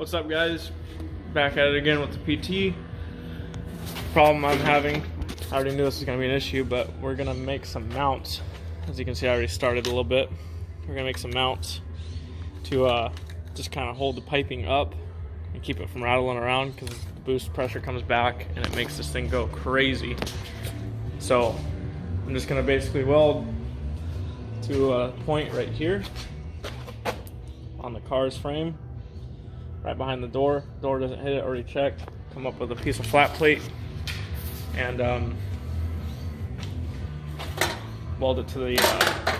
What's up, guys? Back at it again with the PT. Problem I'm having, I already knew this was going to be an issue, but we're going to make some mounts. As you can see, I already started a little bit. We're going to make some mounts to just kind of hold the piping up and keep it from rattling around, because the boost pressure comes back and it makes this thing go crazy. So I'm just going to basically weld to a point right here on the car's frame, right behind the door. Door doesn't hit it, already checked. Come up with a piece of flat plate and weld it to the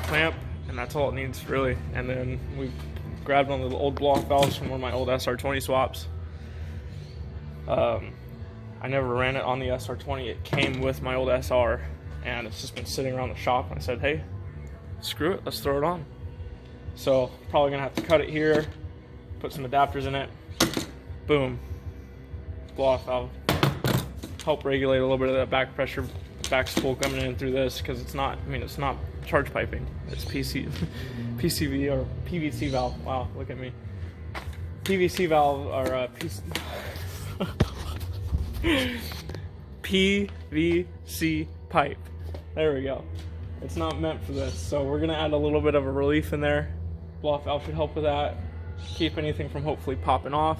clamp, and that's all it needs really. And then we grabbed one of the old blow-off valves from one of my old SR20 swaps. I never ran it on the SR20. It came with my old SR, and it's just been sitting around the shop, and I said, hey, screw it, let's throw it on. So probably gonna have to cut it here, put some adapters in it, boom, blow-off valve. Help regulate a little bit of that back pressure, back spool coming in through this, because it's not, it's not charge piping, it's PCV or PVC valve. Wow, look at me. PVC valve, or PVC pipe. There we go. It's not meant for this, so we're gonna add a little bit of a relief in there. Blow-off valve should help with that. Keep anything from hopefully popping off.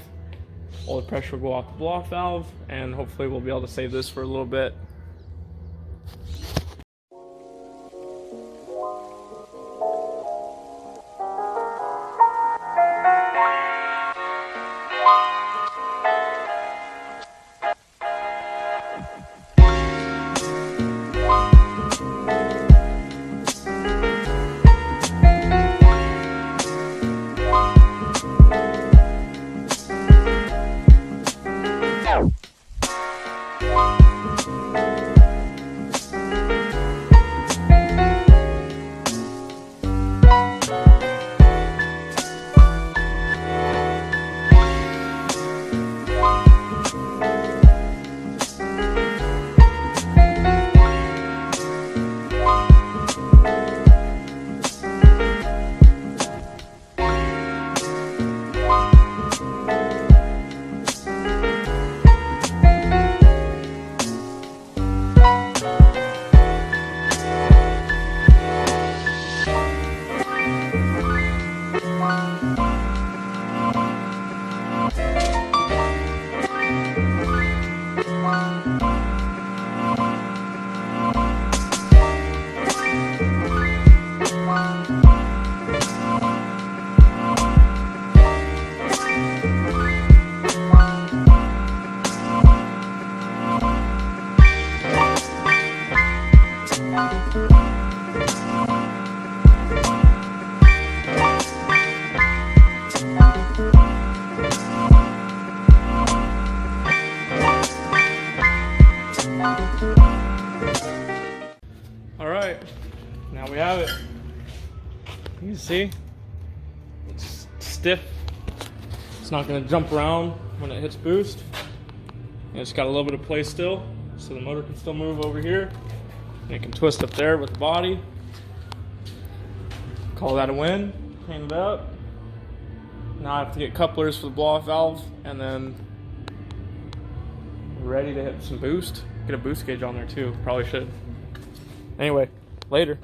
All the pressure will go off the blow-off valve, and hopefully we'll be able to save this for a little bit. Alright, now we have it. You can see it's stiff. It's not going to jump around when it hits boost. And it's got a little bit of play still, so the motor can still move over here. And it can twist up there with the body. Call that a win. Clean it up. Now I have to get couplers for the blow-off valve, and then we're ready to hit some boost. Get a boost gauge on there too. Probably should. Anyway, later.